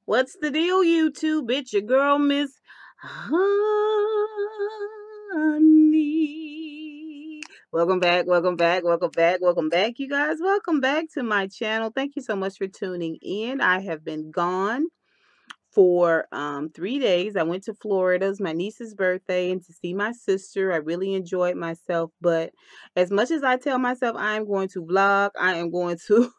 What's the deal, YouTube? It's your girl, Miss Honey. Welcome back, welcome back, welcome back, welcome back, you guys. Welcome back to my channel. Thank you so much for tuning in. I have been gone for 3 days. I went to Florida. It was my niece's birthday and to see my sister. I really enjoyed myself. But as much as I tell myself I am going to vlog, I am going to,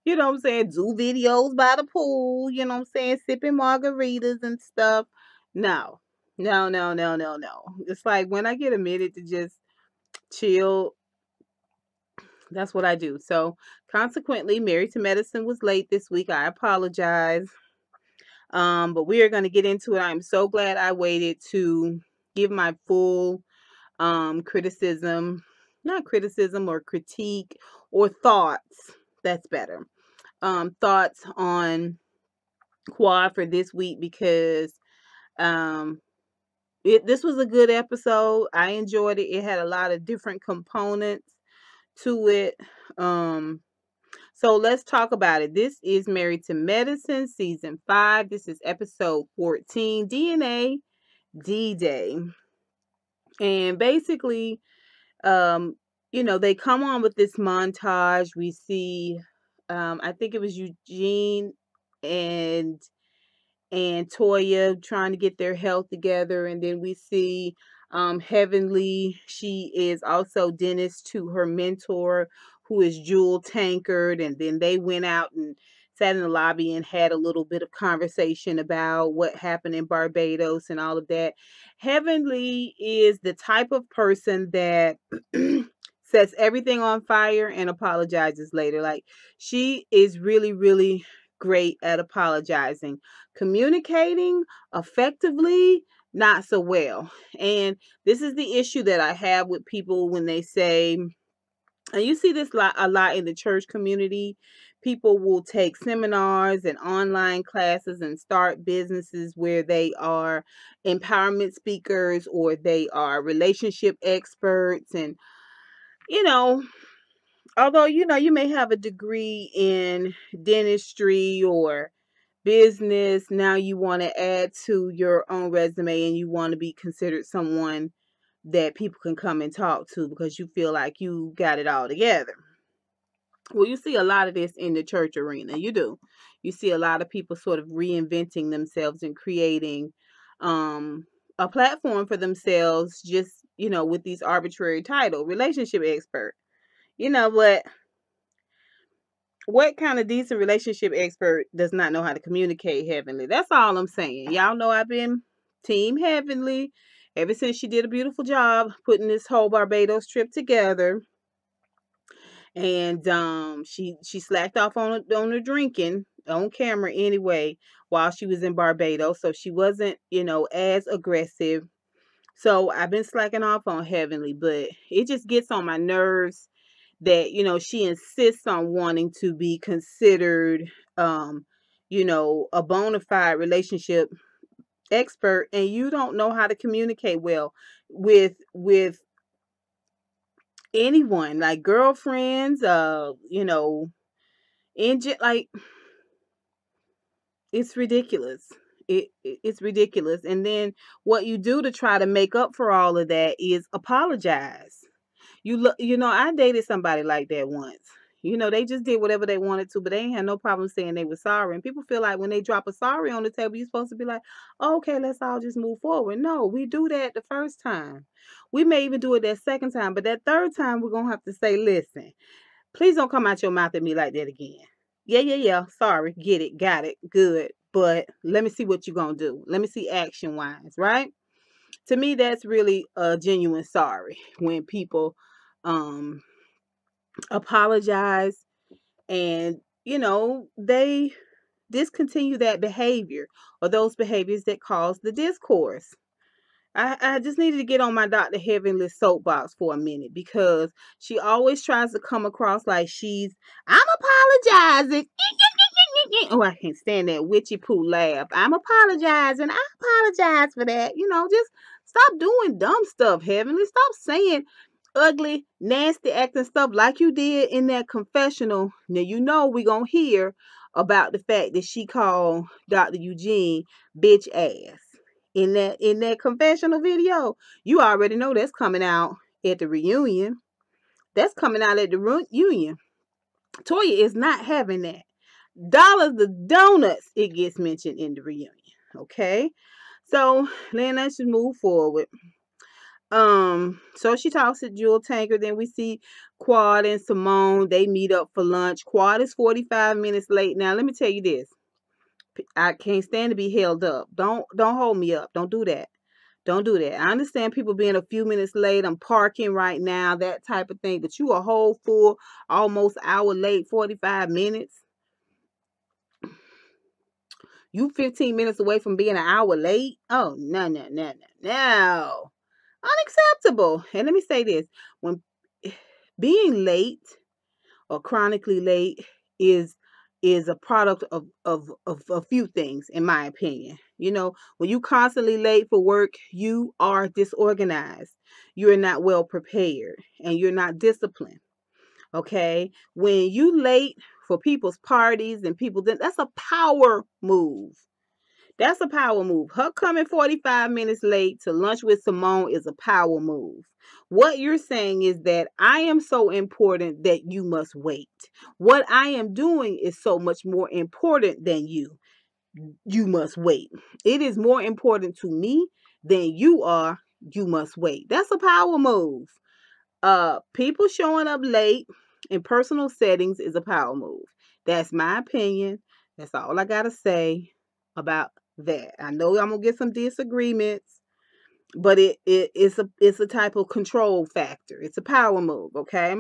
you know what I'm saying, do videos by the pool, you know what I'm saying, sipping margaritas and stuff. No, no. It's like when I get a minute to just chill, that's what I do. So consequently, Married to Medicine was late this week. I apologize. But we are going to get into it. I'm so glad I waited to give my full criticism, not criticism or critique or thoughts. That's better. Thoughts on Quad for this week because um, this was a good episode. I enjoyed it. It had a lot of different components to it. Um, so let's talk about it. This is Married to Medicine, season 5. This is episode 14, DNA D-Day. And basically, um, they come on with this montage. We see, I think it was Eugene and Toya trying to get their health together. And then we see Heavenly. She is also Dennis to her mentor, who is Jewel Tankard. And then they went out and sat in the lobby and had a little bit of conversation about what happened in Barbados and all of that. Heavenly is the type of person that sets everything on fire and apologizes later. Like, she is really, really great at apologizing. Communicating effectively, not so well. And this is the issue that I have with people when they say, and you see this a lot in the church community. People will take seminars and online classes and start businesses where they are empowerment speakers or they are relationship experts. And, you know, although, you may have a degree in dentistry or business, now you want to add to your own resume and you want to be considered someone that people can come and talk to because you feel like you got it all together. Well, you see a lot of this in the church arena. You do. You see a lot of people sort of reinventing themselves and creating um, a platform for themselves just, with these arbitrary title, relationship expert. But what kind of decent relationship expert does not know how to communicate Heavenly? That's all I'm saying. Y'all know I've been team Heavenly ever since she did a beautiful job putting this whole Barbados trip together. And she slacked off on her drinking on camera anyway while she was in Barbados, so she wasn't, as aggressive. So I've been slacking off on Heavenly, but it just gets on my nerves that, she insists on wanting to be considered a bona fide relationship expert, and you don't know how to communicate well with anyone, like girlfriends, like, it's ridiculous. It's ridiculous. And then what you do to try to make up for all of that is apologize. I dated somebody like that once. They just did whatever they wanted to, but they ain't had no problem saying they were sorry. And people feel like when they drop a sorry on the table, you're supposed to be like, oh, okay, let's all just move forward. No, we do that the first time. We may even do it that second time, but that third time, we're going to have to say, listen, please don't come out your mouth at me like that again. Yeah. Sorry. Get it. Got it. Good. But let me see what you're going to do. Let me see action wise, right? To me, that's really a genuine sorry when people um apologize and they discontinue that behavior or those behaviors that cause the discourse. I just needed to get on my Dr. Heavenly soapbox for a minute because she always tries to come across like I'm apologizing. Oh, I can't stand that witchy poo laugh. I'm apologizing. I apologize for that. Just stop doing dumb stuff, Heavenly. Stop saying ugly, nasty acting stuff like you did in that confessional. Now, we're going to hear about the fact that she called Dr. Eugene bitch ass in that confessional video. You already know that's coming out at the reunion. That's coming out at the reunion. Toya is not having that. Dollars the donuts, it gets mentioned in the reunion. Okay, so then let's just move forward. So she talks to Jewel Tanker. Then we see Quad and Simone. They meet up for lunch. Quad is 45 minutes late. Now let me tell you this. I can't stand to be held up. Don't hold me up. Don't do that. Don't do that. I understand people being a few minutes late. I'm parking right now, that type of thing. But you a whole full, almost hour late, 45 minutes. You 15 minutes away from being an hour late. Oh, no, no, no, no, no. Unacceptable. And let me say this. When being late or chronically late is a product of a few things, in my opinion. You know, when you constantly late for work, you are disorganized. You're not well prepared and you're not disciplined. Okay? When you late for people's parties and people, that's a power move. That's a power move. Her coming 45 minutes late to lunch with Simone is a power move. What you're saying is that I am so important that you must wait. What I am doing is so much more important than you. You must wait. It is more important to me than you are. You must wait. That's a power move. People showing up late in personal settings is a power move. That's my opinion. That's all I gotta say about that. I know I'm gonna get some disagreements, but it's a type of control factor. It's a power move, okay?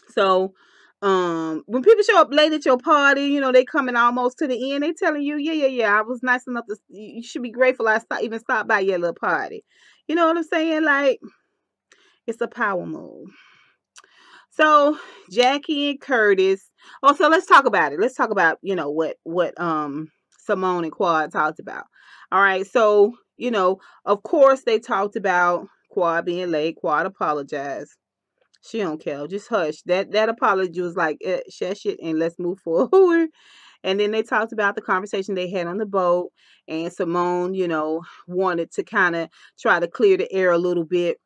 So when people show up late at your party, you know, they coming almost to the end, they telling you, yeah, I was nice enough to, you should be grateful even stopped by your little party. You know what I'm saying? Like, it's a power move. So Jackie and Curtis. Oh, so let's talk about it. Let's talk about, you know, what Simone and Quad talked about. All right. So, you know, of course they talked about Quad being late. Quad apologized. She don't care. Just hush. That apology was like, shush it and let's move forward. And then they talked about the conversation they had on the boat. And Simone, you know, wanted to kind of try to clear the air a little bit.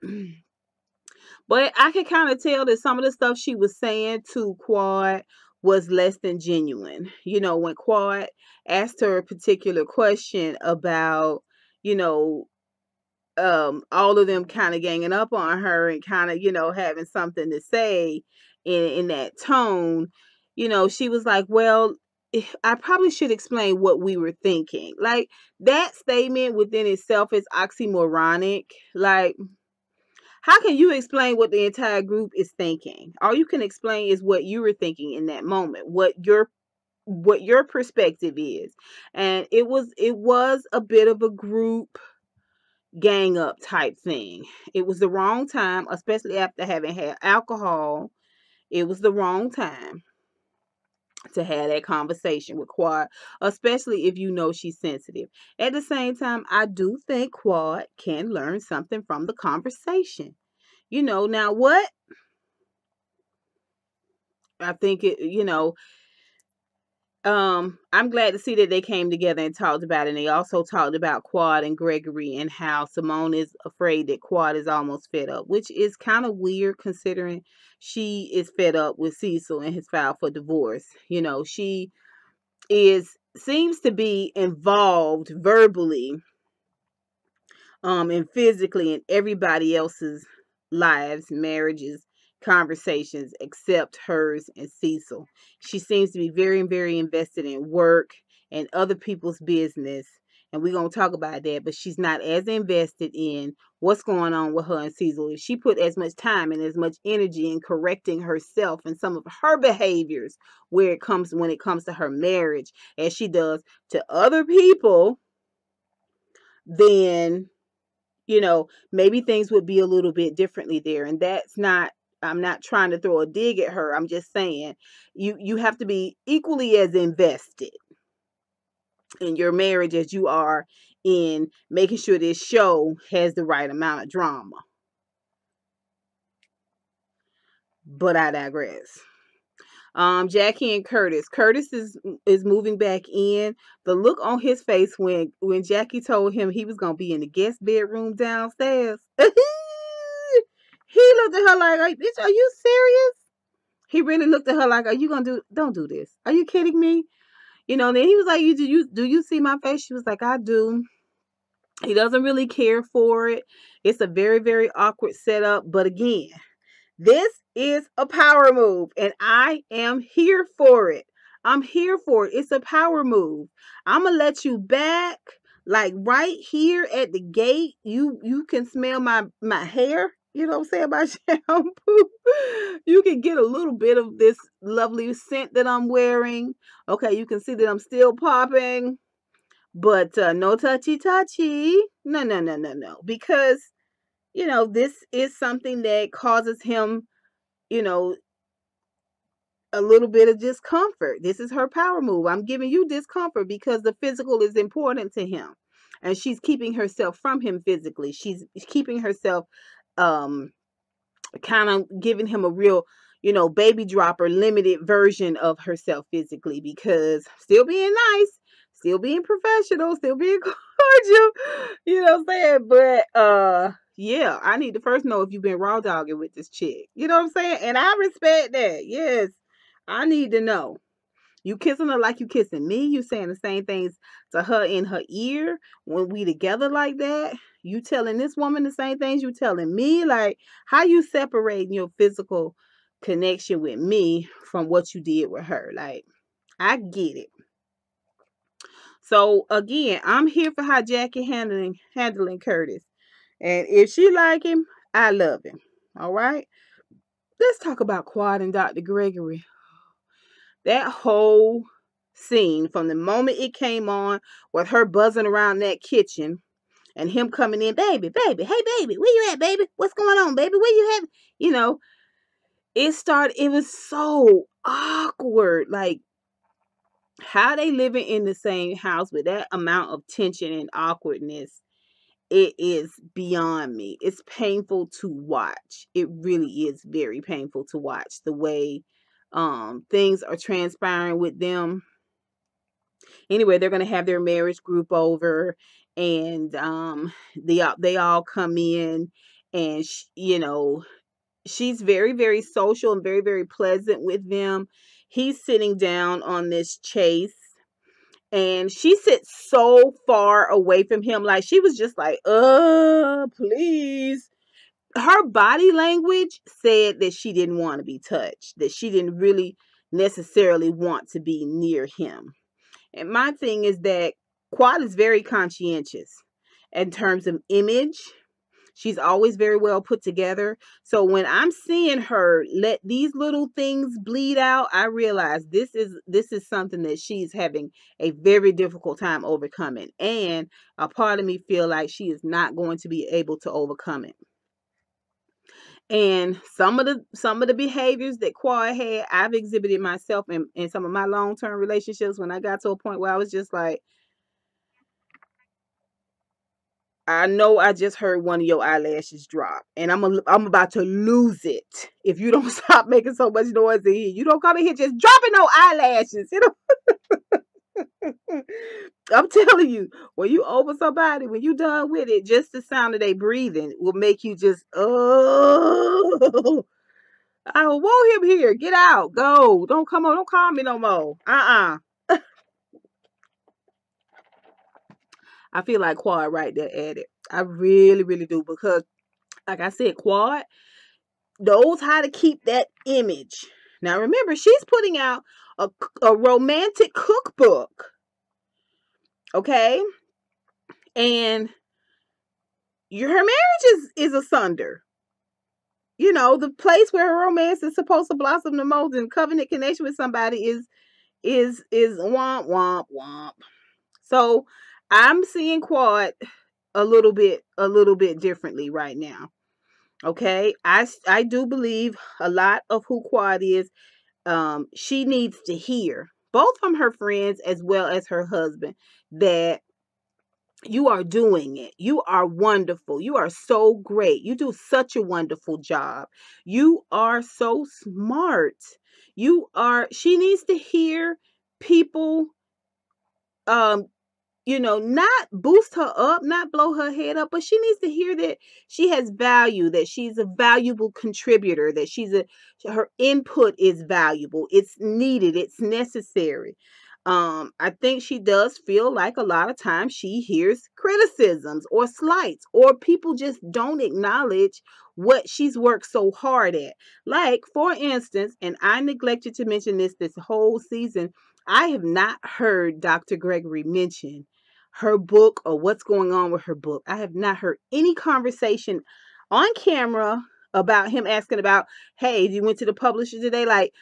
But I could kind of tell that some of the stuff she was saying to Quad was less than genuine. You know, when Quad asked her a particular question about, you know, all of them kind of ganging up on her and kind of, you know, having something to say in that tone, you know, she was like, well, I probably should explain what we were thinking. Like, that statement within itself is oxymoronic. Like, how can you explain what the entire group is thinking? All you can explain is what you were thinking in that moment, what your perspective is. And it was a bit of a group gang up type thing. It was the wrong time, especially after having had alcohol. It was the wrong time to have that conversation with Quad, especially if you know she's sensitive. At the same time, I do think Quad can learn something from the conversation. You know, now what I think it, you know, I'm glad to see that they came together and talked about it. And they also talked about Quad and Gregory and how Simone is afraid that Quad is almost fed up, which is kind of weird considering she is fed up with Cecil and his file for divorce. You know, she seems to be involved verbally and physically in everybody else's lives, marriages, conversations except hers and Cecil. She seems to be very, very invested in work and other people's business. And we're going to talk about that, but she's not as invested in what's going on with her and Cecil. If she put as much time and as much energy in correcting herself and some of her behaviors when it comes to her marriage as she does to other people, then you know, maybe things would be a little bit differently there. And that's not, I'm not trying to throw a dig at her. I'm just saying you have to be equally as invested in your marriage as you are in making sure this show has the right amount of drama. But I digress. Jackie and Curtis. Curtis is moving back in. The look on his face when Jackie told him he was gonna be in the guest bedroom downstairs. He looked at her like, "Bitch, are you serious?" He really looked at her like, "Are you gonna do? Don't do this. Are you kidding me?" Then he was like, "You see my face?" She was like, "I do." He doesn't really care for it. It's a very, very awkward setup. But again, this is a power move, and I am here for it. I'm here for it. It's a power move. I'm gonna let you back, like right here at the gate. You can smell my hair. You know what I'm saying? My shampoo. You can get a little bit of this lovely scent that I'm wearing. Okay, you can see that I'm still popping, but no touchy touchy. No, no, no, no, no. Because this is something that causes him you know, a little bit of discomfort. This is her power move. I'm giving you discomfort because the physical is important to him. And she's keeping herself from him physically. She's keeping herself um kind of giving him a real, baby dropper limited version of herself physically because still being nice, still being professional, still being cordial, you know what I'm saying? But yeah, I need to first know if you've been raw dogging with this chick. You know what I'm saying? And I respect that. Yes. I need to know. You kissing her like you kissing me. You saying the same things to her in her ear when we together like that. You telling this woman the same things you telling me. Like, how you separating your physical connection with me from what you did with her? Like, I get it. So again, I'm here for how Jackie handling Curtis. And if she like him, I love him. All right. Let's talk about Quad and Dr. Gregory. That whole scene from the moment it came on with her buzzing around that kitchen and him coming in, baby, baby, hey baby, where you at, baby? What's going on, baby? Where you at? It was so awkward. Like how they living in the same house with that amount of tension and awkwardness. It is beyond me. It's painful to watch. It really is very painful to watch the way things are transpiring with them. Anyway, they're going to have their marriage group over, and they all come in, and she's very, very social and very, very pleasant with them. He's sitting down on this chase, and she sits so far away from him, like she was just like, please. Her body language said that she didn't want to be touched, that she didn't really necessarily want to be near him. And my thing is that Quad is very conscientious in terms of image. She's always very well put together. So when I'm seeing her let these little things bleed out, I realize this is something that she's having a very difficult time overcoming. And a part of me feel like she is not going to be able to overcome it. And some of the behaviors that Quad had, I've exhibited myself in some of my long-term relationships when I got to a point where I was just like, I know I just heard one of your eyelashes drop, and I'm about to lose it if you don't stop making so much noise in here. You don't come in here just dropping no eyelashes. I'm telling you, when you over somebody, when you done with it, just the sound of they breathing will make you just I don't want him here. Get out. Go. Don't come on. Don't call me no more. I feel like Quad right there at it. I really, really do because, like I said, Quad knows how to keep that image. Now remember, she's putting out a romantic cookbook, okay? And her marriage is asunder. The place where her romance is supposed to blossom the most and covenant connection with somebody is womp womp womp. So I'm seeing Quad a little bit differently right now. Okay, I do believe a lot of who Quad is. She needs to hear both from her friends as well as her husband that You are doing it. You are wonderful. You are so great. You do such a wonderful job. You are so smart. She needs to hear people um not boost her up, not blow her head up, but she needs to hear that she has value, that she's a valuable contributor, that her input is valuable, it's needed, it's necessary. I think she does feel like a lot of times she hears criticisms or slights, or people just don't acknowledge what she's worked so hard at. Like, for instance, and I neglected to mention this whole season, I have not heard Dr. Gregory mention her book or what's going on with her book. I have not heard any conversation on camera about him asking about, hey, you went to the publisher today? Like,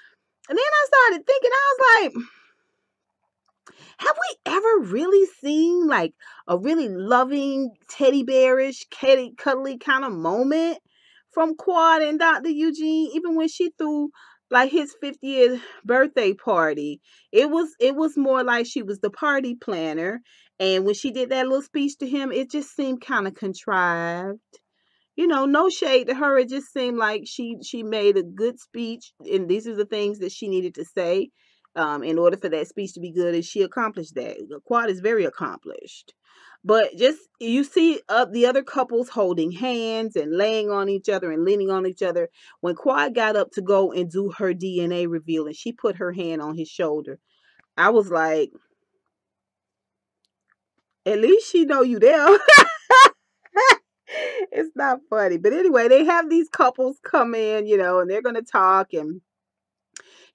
and then I started thinking, I was like, have we ever really seen like a really loving, teddy bearish, cuddly kind of moment from Quad and Dr. Eugene? Even when she threw like his 50th birthday party, it was more like she was the party planner. And when she did that little speech to him, it just seemed kind of contrived. No shade to her. It just seemed like she made a good speech, and these are the things that she needed to say, in order for that speech to be good, and she accomplished that. The Quad is very accomplished, but just you see the other couples holding hands and laying on each other and leaning on each other. When Quad got up to go and do her DNA reveal, and she put her hand on his shoulder, I was like, at least she know you there. It's not funny. But anyway, they have these couples come in, and they're going to talk. And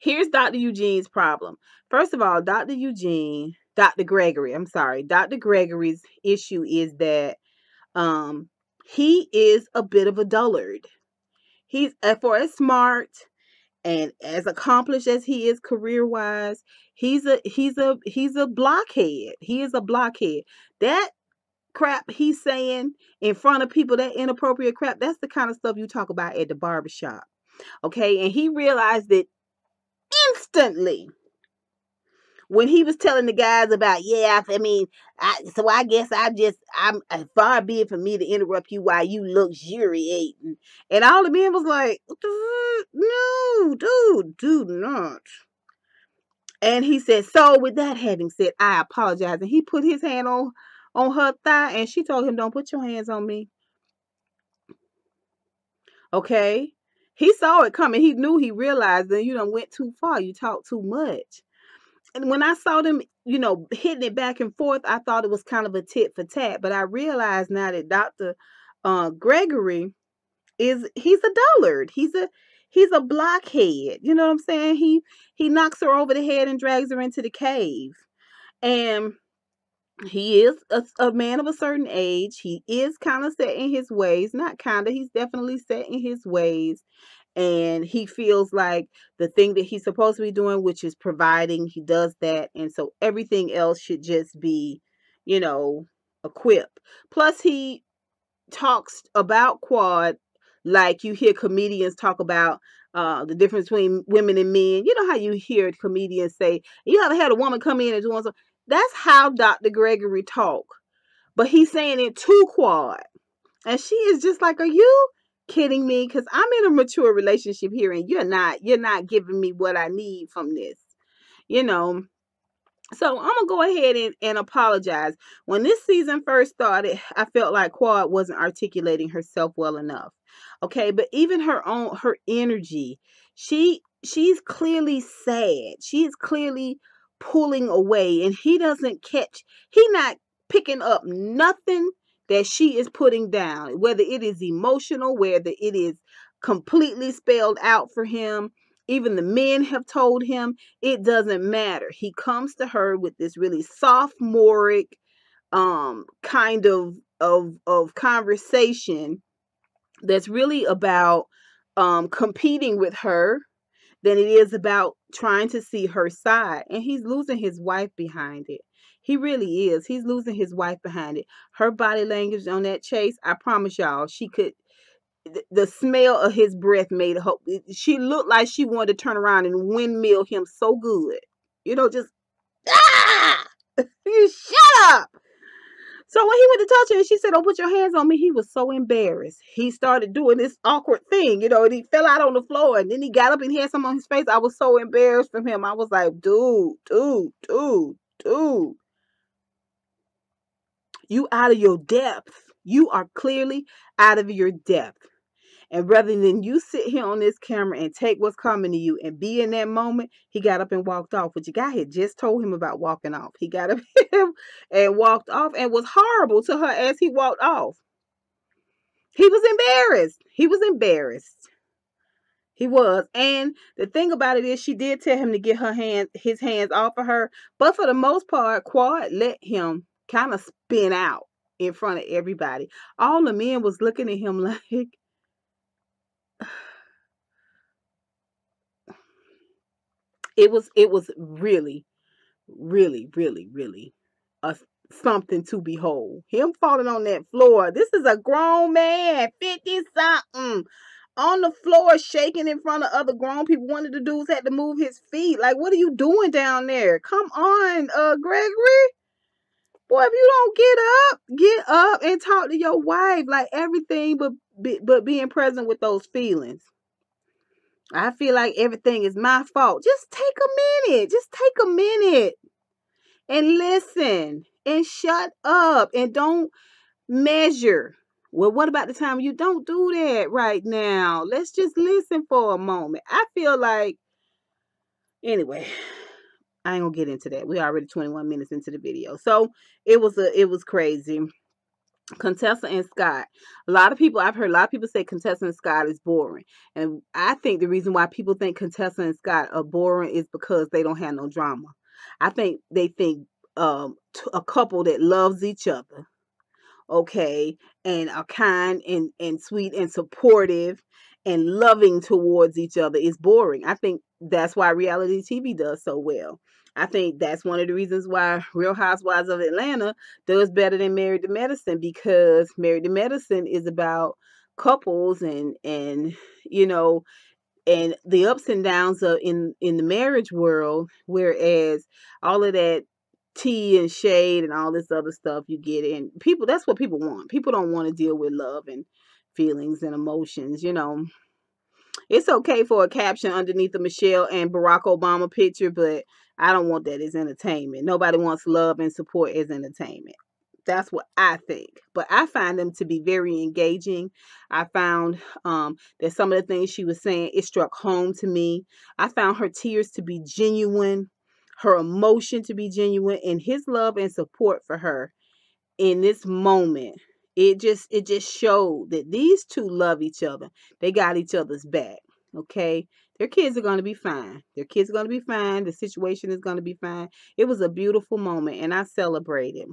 here's Dr. Eugene's problem. First of all, Dr. Gregory, I'm sorry, Dr. Gregory's issue is that he is a bit of a dullard. He's for as smart and as accomplished as he is career wise, he's a blockhead. He is a blockhead. That crap he's saying in front of people, that inappropriate crap, that's the kind of stuff you talk about at the barbershop. Okay. And he realized it instantly when he was telling the guys about, yeah, I mean, so I guess I'm far be it for me to interrupt you while you luxuriating. And all the men was like, no, dude, do not. And he said, so with that having said, I apologize. And he put his hand on her thigh, and she told him, don't put your hands on me. Okay. He saw it coming. He realized that you done went too far. You talked too much. And when I saw them, hitting it back and forth, I thought it was kind of a tit for tat. But I realized now that Dr. Gregory he's a dullard. He's a blockhead. You know what I'm saying? He knocks her over the head and drags her into the cave. And he is a man of a certain age. He is kind of set in his ways. Not kind of, he's definitely set in his ways. And he feels like the thing that he's supposed to be doing, which is providing, he does that. And so everything else should just be, you know, a quip. Plus, he talks about Quad like you hear comedians talk about the difference between women and men. You know how you hear comedians say, you ever had a woman come in and do something? That's how Dr. Gregory talk. But he's saying it to Quad. And she is just like, are you kidding me? Because I'm in a mature relationship here and you're not giving me what I need from this. You know, so I'm gonna go ahead and apologize. When this season first started, I felt like Quad wasn't articulating herself well enough. Okay, but even her energy, she's clearly sad. She's clearly pulling away, and he not picking up nothing that she is putting down, whether it is emotional, whether it is completely spelled out for him. Even the men have told him it doesn't matter. He comes to her with this really sophomoric kind of conversation that's really about competing with her than it is about trying to see her side. And he's losing his wife behind it. He really is. He's losing his wife behind it. Her body language on that chase, I promise y'all, she could the smell of his breath made her. She looked like she wanted to turn around and windmill him so good. Just you shut up. So when he went to touch her and she said, "Don't put your hands on me," he was so embarrassed. He started doing this awkward thing, and he fell out on the floor and then he got up and he had some on his face. I was so embarrassed from him. I was like, dude, you out of your depth. You are clearly out of your depth. And rather than you sit here on this camera and take what's coming to you and be in that moment, he got up and walked off. But your guy had just told him about walking off. He got up and walked off and was horrible to her as he walked off. He was embarrassed. He was embarrassed. He was. And the thing about it is she did tell him to get his hands off of her. But for the most part, Quad let him kind of spin out in front of everybody. All the men was looking at him like, it was really, really, really, really a something to behold. Him falling on that floor. This is a grown man, 50 something, on the floor shaking in front of other grown people. One of the dudes had to move his feet. Like, what are you doing down there? Come on, Gregory. Boy, if you don't get up and talk to your wife, like everything but being present with those feelings. I feel like everything is my fault. Just take a minute. Just take a minute and listen and shut up and don't measure. Well, what about the time you don't do that right now? Let's just listen for a moment. I feel like, anyway, I ain't gonna get into that. We already 21 minutes into the video. So it was crazy. Contessa and Scott. I've heard a lot of people say Contessa and Scott is boring. And I think the reason why people think Contessa and Scott are boring is because they don't have no drama. I think they think a couple that loves each other, okay, and are kind and sweet and supportive and loving towards each other is boring. I think that's why reality TV does so well. I think that's one of the reasons why Real Housewives of Atlanta does better than Married to Medicine, because Married to Medicine is about couples and you know and the ups and downs of in the marriage world, whereas all of that tea and shade and all this other stuff you get in people, that's what people want. People don't want to deal with love and feelings and emotions. It's okay for a caption underneath a Michelle and Barack Obama picture, but I don't want that as entertainment. Nobody wants love and support as entertainment. That's what I think. But I find them to be very engaging. I found that some of the things she was saying, it struck home to me. I found her tears to be genuine, her emotion to be genuine, and his love and support for her in this moment. It just showed that these two love each other. They got each other's back. Okay. Their kids are going to be fine. Their kids are going to be fine. The situation is going to be fine. It was a beautiful moment and I celebrated.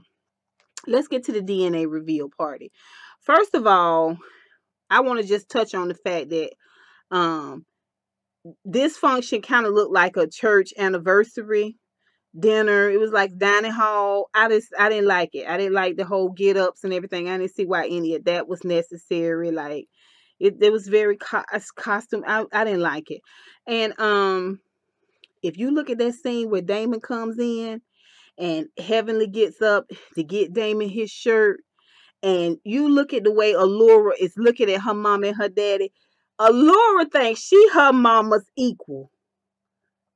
Let's get to the DNA reveal party. First of all, I want to just touch on the fact that um this function kind of looked like a church anniversary dinner. It was like dining hall. I didn't like it. I didn't like the whole get ups and everything. I didn't see why any of that was necessary. Like it was very costume. I didn't like it. And if you look at that scene where Damon comes in and Heavenly gets up to get Damon his shirt, and you look at the way Allura is looking at her mom and her daddy, Allura thinks she her mama's equal.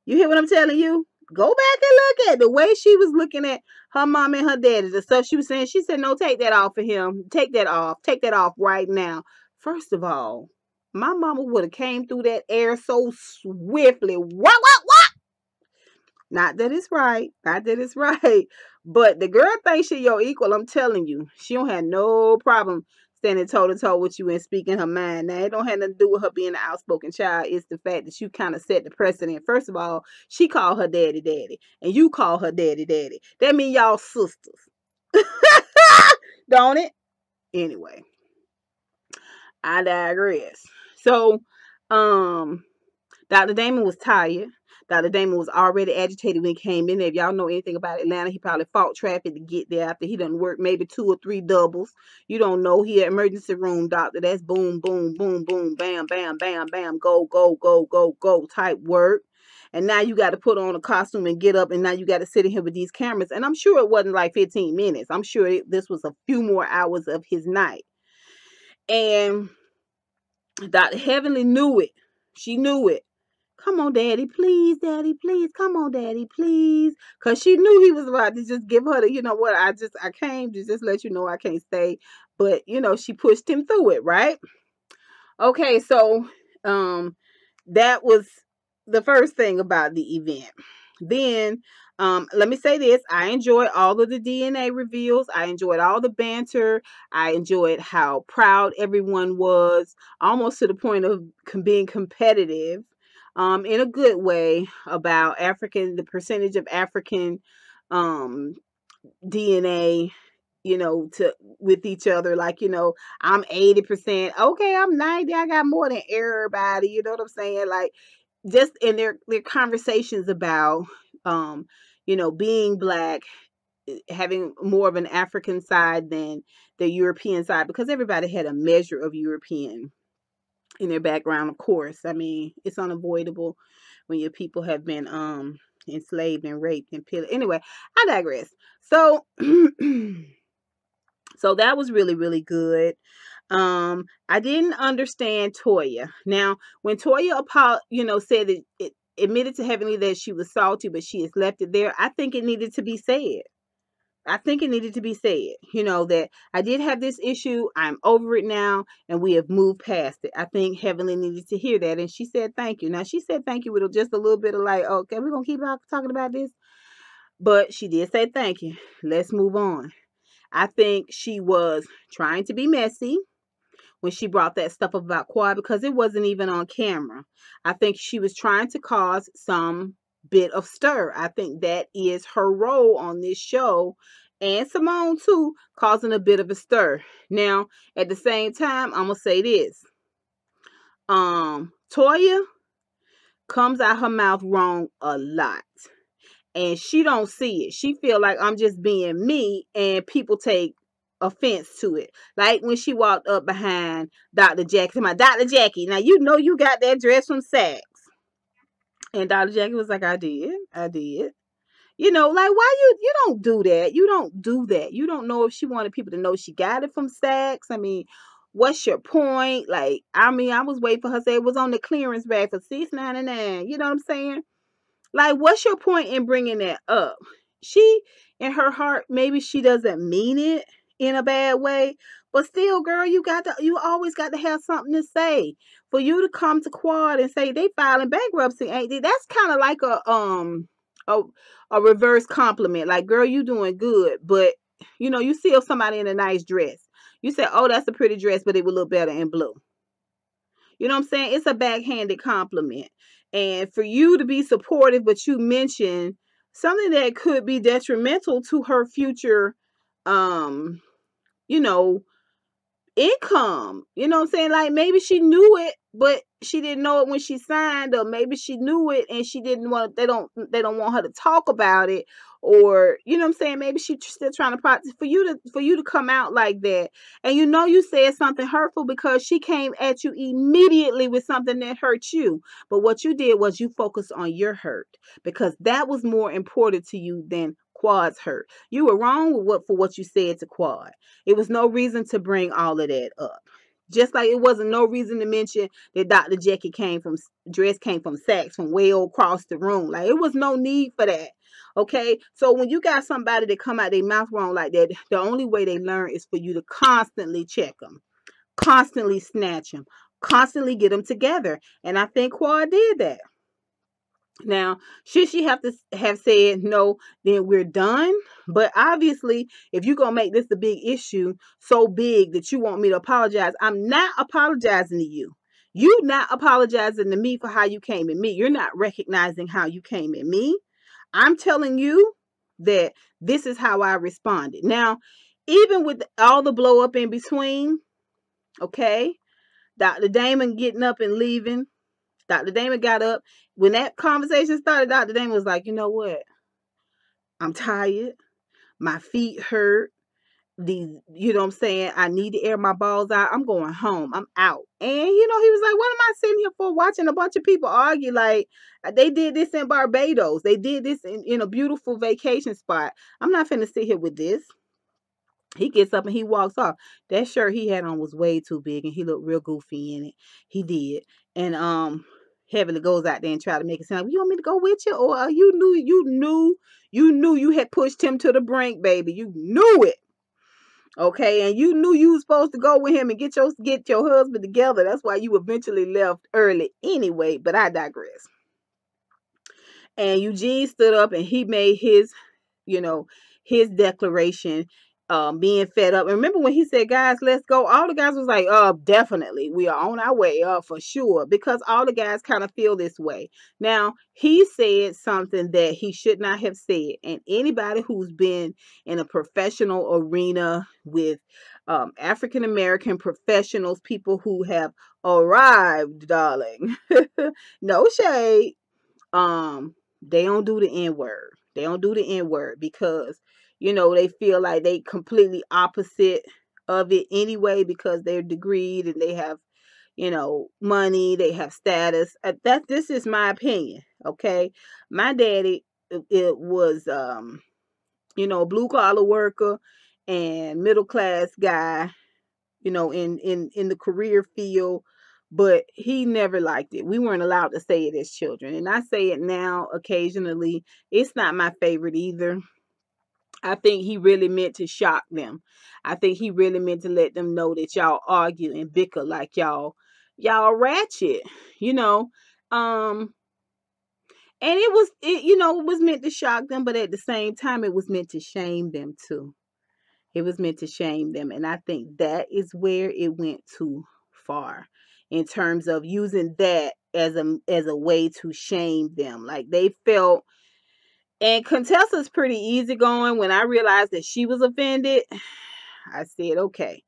You hear what I'm telling you? Go back and look at the way she was looking at her mom and her daddy. The stuff she was saying. She said, "No, take that off of him. Take that off. Take that off right now." First of all, my mama would have came through that air so swiftly. What? Not that it's right. Not that it's right. But the girl thinks she your equal. I'm telling you. She don't have no problem standing toe to toe with you and speaking her mind. Now, it don't have nothing to do with her being an outspoken child. It's the fact that you kind of set the precedent. First of all, she called her daddy daddy. And you call her daddy daddy. That mean y'all sisters. Don't it? Anyway, I digress. So, um, Dr. Damon was tired. Dr. Damon was already agitated when he came in there. If y'all know anything about Atlanta, he probably fought traffic to get there after he done worked maybe 2 or 3 doubles. You don't know. He an emergency room doctor. That's boom, boom, boom, boom, bam, bam, bam, bam, go, go, go, go, go type work. and now you got to put on a costume and get up, and now you got to sit in here with these cameras. And I'm sure it wasn't like 15 minutes. I'm sure this was a few more hours of his night. And Dr. Heavenly knew it. She knew it. Come on, daddy, please, daddy, please. Come on, daddy, please. Because she knew he was about to just give her the, you know what, I came to just let you know I can't stay. But, she pushed him through it, right? Okay, so that was the first thing about the event. Then let me say this. I enjoyed all of the DNA reveals. I enjoyed all the banter. I enjoyed how proud everyone was, almost to the point of being competitive in a good way about the percentage of African um, DNA, to with each other. Like, I'm 80%. Okay, I'm 90. I got more than everybody. You know what I'm saying? Like, just in their conversations about, being black, having more of an African side than the European side, because everybody had a measure of European in their background, of course. I mean, it's unavoidable when your people have been enslaved and raped and pillaged. Anyway, I digress. So so that was really, really good. I didn't understand Toya. Now, when Toya said that it admitted to Heavenly that she was salty, but she has left it there, I think it needed to be said. I think it needed to be said, that I did have this issue. I'm over it now, and we have moved past it. I think Heavenly needed to hear that, and she said thank you. Now, she said thank you with just a little bit of like, okay, we're going to keep talking about this. But she did say thank you. Let's move on. I think she was trying to be messy when she brought that stuff up about Quad, because it wasn't even on camera. I think she was trying to cause some bit of stir. I think that is her role on this show, and Simone too, causing a bit of a stir. Now, at the same time, I'm gonna say this. Toya comes out her mouth wrong a lot, and she don't see it. She feel like I'm just being me, and people take offense to it. Like when she walked up behind Dr. Jackie, my Dr. Jackie, now you know you got that dress from Saks. And Dr. Jackie was like, I did. Like, why you don't do that? You don't do that. You don't know if she wanted people to know she got it from Saks. I mean, what's your point? Like, I mean, I was waiting for her to say it was on the clearance rack for $6.99. You know what I'm saying? Like, what's your point in bringing that up? She, in her heart, maybe she doesn't mean it in a bad way, but still, girl, you always got to have something to say. For you to come to Quad and say they filing bankruptcy, ain't they? That's kind of like a a reverse compliment. Like, girl, you doing good, but you see somebody in a nice dress. You say, oh, that's a pretty dress, but it would look better in blue. You know what I'm saying? It's a backhanded compliment. And for you to be supportive, but you mention something that could be detrimental to her future, um, you know, income. You know what I'm saying? Like, maybe she knew it, but she didn't know it when she signed, or maybe she knew it and she didn't want they don't want her to talk about it, or you know what I'm saying, maybe she's still trying to practice for you to come out like that. And you said something hurtful because she came at you immediately with something that hurt you. But what you did was you focused on your hurt, because that was more important to you than Quad's hurt. You were wrong for what you said to Quad. It was no reason to bring all of that up. Just like it wasn't no reason to mention that Dr. Jackie came from Saks from way across the room. Like, it was no need for that. Okay, so when you got somebody that come out their mouth wrong like that, the only way they learn is for you to constantly check them, constantly snatch them, constantly get them together. And I think Quad did that. Now, should she have to have said no, then we're done? But obviously, if you're going to make this a big issue, so big that you want me to apologize, I'm not apologizing to you. You not apologizing to me for how you came at me. You're not recognizing how you came at me. I'm telling you that this is how I responded. Now, even with all the blow up in between, okay, Dr. Damon getting up and leaving, Dr. Damon got up. When that conversation started, Dr. Damon was like, you know what? I'm tired. My feet hurt. you know what I'm saying, I need to air my balls out. I'm going home. I'm out. And you know, he was like, what am I sitting here for, watching a bunch of people argue? Like, they did this in Barbados. They did this in a beautiful vacation spot. I'm not finna sit here with this. He gets up and he walks off. That shirt he had on was way too big and he looked real goofy in it. He did. And Heavenly goes out there and try to make it sound like, you want me to go with you? Or you knew you had pushed him to the brink, baby. You knew it. Okay, and you knew you was supposed to go with him and get your husband together. That's why you eventually left early anyway, but I digress. And Eugene stood up and he made you know, his declaration, being fed up. And remember when he said, guys, let's go, all the guys was like, definitely, we are on our way, for sure, because all the guys kind of feel this way. Now, he said something that he should not have said, and anybody who's been in a professional arena with African American professionals, people who have arrived, darling, no shade, they don't do the N word. They don't do the N word because, you know, they feel like they completely opposite of it anyway because they're degreed and they have, you know, money, they have status. This is my opinion, okay? My daddy, it was you know, a blue collar worker and middle class guy, you know, in the career field, but he never liked it. We weren't allowed to say it as children, and I say it now occasionally. It's not my favorite either. I think he really meant to shock them. I think he really meant to let them know that y'all argue and bicker like y'all ratchet, you know. Um and you know, it was meant to shock them, but at the same time it was meant to shame them too. It was meant to shame them. And I think that is where it went too far in terms of using that as a way to shame them. Like they felt, and Contessa's pretty easygoing. When I realized that she was offended, I said, okay.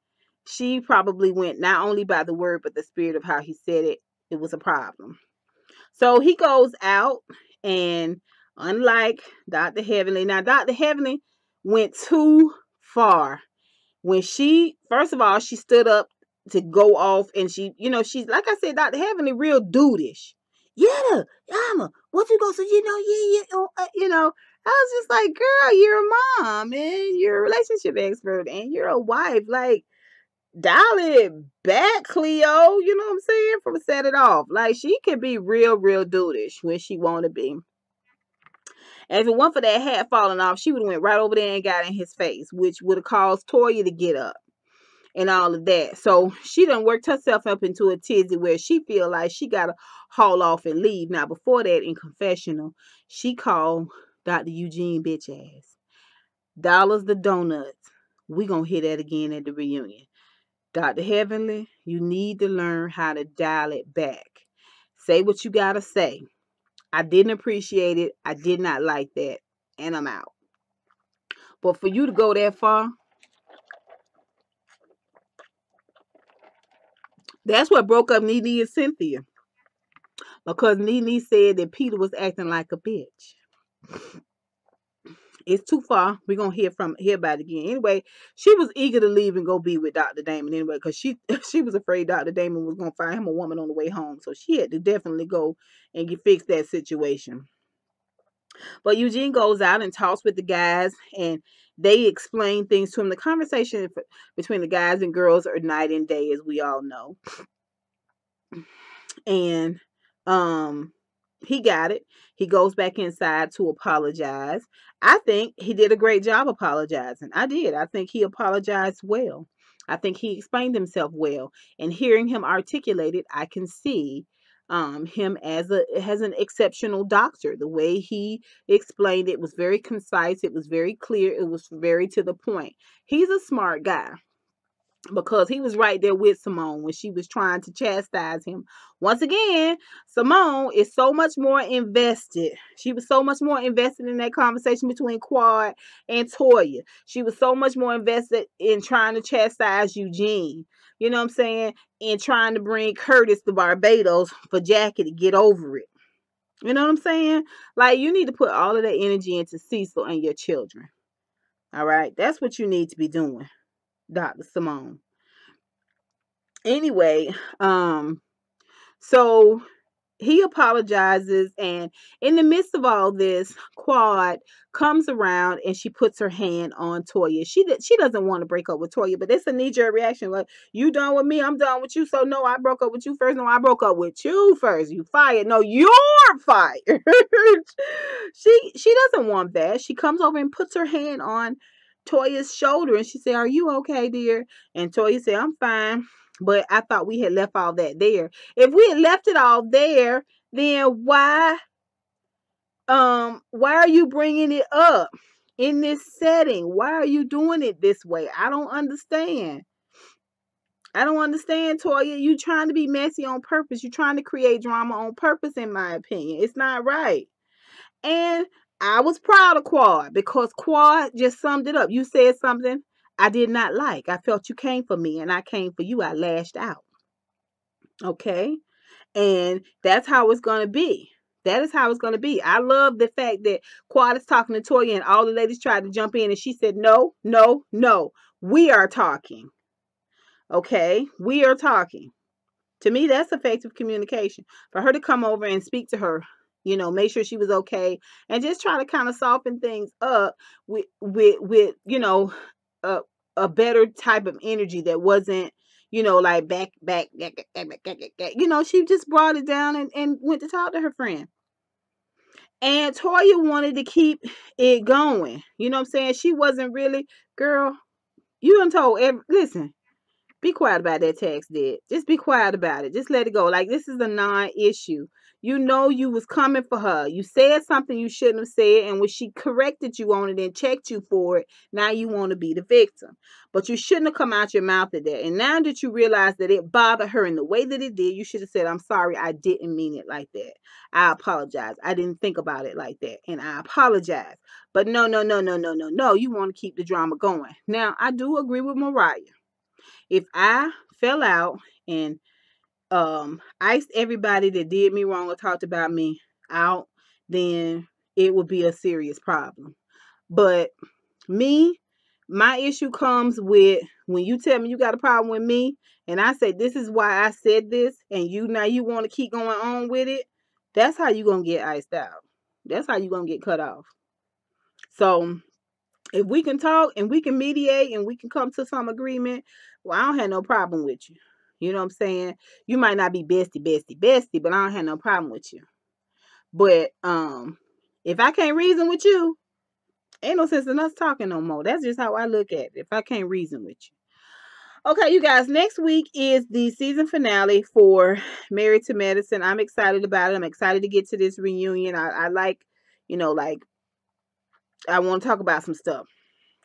She probably went not only by the word, but the spirit of how he said it. It was a problem. So he goes out, and unlike Dr. Heavenly, now Dr. Heavenly went too far when she, first of all, she stood up to go off, and she, you know, she's like I said, Dr. Heavenly real dudeish. Yeah, what you gonna say? You know, you know. I was just like, girl, you're a mom and you're a relationship expert and you're a wife. Like, dial it back, Cleo. You know what I'm saying? From set it off. Like, she can be real dudeish when she want to be. And if it weren't for that hat falling off, she would have went right over there and got in his face, which would have caused Toya to get up and all of that. So she done worked herself up into a tizzy where she feel like she gotta haul off and leave. Now before that, in confessional, she called Dr. Eugene bitch ass. Dollars the donuts. We gonna hear that again at the reunion. Dr. Heavenly, you need to learn how to dial it back. Say what you gotta say. I didn't appreciate it. I did not like that. And I'm out. But for you to go that far, that's what broke up Nene and Cynthia. Because Nene said that Peter was acting like a bitch. It's too far. We're gonna hear about it again. Anyway, she was eager to leave and go be with Dr. Damon anyway, because she she was afraid Dr. Damon was gonna find him a woman on the way home. So she had to definitely go and fix that situation. But Eugene goes out and talks with the guys, and they explain things to him. The conversation between the guys and girls are night and day, as we all know. And he got it. He goes back inside to apologize. I think he did a great job apologizing. I did. I think he apologized well. I think he explained himself well. And hearing him articulate it, I can see him as an exceptional doctor. The way he explained it was very concise. It was very clear. It was very to the point. He's a smart guy, because he was right there with Simone when she was trying to chastise him. Once again, Simone is so much more invested. She was so much more invested in that conversation between Quad and Toya. She was so much more invested in trying to chastise Eugene. You know what I'm saying? In trying to bring Curtis to Barbados for Jackie to get over it. You know what I'm saying? Like, you need to put all of that energy into Cecil and your children. All right? That's what you need to be doing. Dr. Simone. Anyway, so he apologizes, and in the midst of all this, Quad comes around and she puts her hand on Toya. She doesn't want to break up with Toya, but it's a knee-jerk reaction. Like, you done with me, I'm done with you. So no, I broke up with you first. No, I broke up with you first. You fired. No, you're fired. She doesn't want that. She comes over and puts her hand on Toya's shoulder, and she said, "Are you okay, dear?" And Toya said, "I'm fine." But I thought we had left all that there. If we had left it all there, then why are you bringing it up in this setting? Why are you doing it this way? I don't understand. I don't understand, Toya. You trying to be messy on purpose. You trying to create drama on purpose, in my opinion. It's not right. And I was proud of Quad because Quad just summed it up. You said something I did not like. I felt you came for me and I came for you. I lashed out. Okay. And that's how it's going to be. That is how it's going to be. I love the fact that Quad is talking to Toya and all the ladies tried to jump in and she said, no, no, no. We are talking. Okay. We are talking. To me, that's effective communication. For her to come over and speak to her, make sure she was okay and just try to kind of soften things up with a, a better type of energy that wasn't like back, she just brought it down and went to talk to her friend. And Toya wanted to keep it going. You know what I'm saying? She wasn't really, girl, you done told listen, be quiet about that text, Dad. Just be quiet about it. Just let it go. Like, this is a non-issue. You know you was coming for her. You said something you shouldn't have said, and when she corrected you on it and checked you for it, now you want to be the victim. But you shouldn't have come out your mouth at that. And now that you realize that it bothered her in the way that it did, you should have said, I'm sorry, I didn't mean it like that. I apologize. I didn't think about it like that. And I apologize. But no, no, no, no, no, no, no. You want to keep the drama going. Now, I do agree with Mariah. If I fell out and iced everybody that did me wrong or talked about me out, then it would be a serious problem. But me, my issue comes with when you tell me you got a problem with me and I say this is why I said this and you want to keep going on with it, that's how you going to get iced out. That's how you going to get cut off. So if we can talk and we can mediate and we can come to some agreement, well, I don't have no problem with you. You know what I'm saying? You might not be bestie, but I don't have no problem with you. But if I can't reason with you, ain't no sense in us talking no more. That's just how I look at it. If I can't reason with you. Okay, you guys, next week is the season finale for Married to Medicine. I'm excited about it. I'm excited to get to this reunion. I like, like I want to talk about some stuff.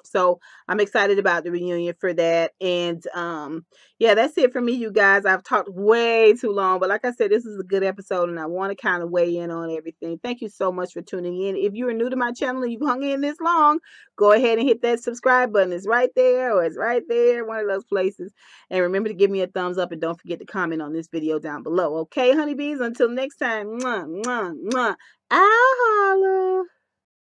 So I'm excited about the reunion for that. And yeah, that's it for me, you guys. I've talked way too long, but like I said, this is a good episode and I want to kind of weigh in on everything. Thank you so much for tuning in. If you are new to my channel and you've hung in this long, go ahead and hit that subscribe button. It's right there or it's right there, one of those places. And remember to give me a thumbs up and don't forget to comment on this video down below. Okay, honeybees, until next time. Mwah, mwah, mwah. I'll holla.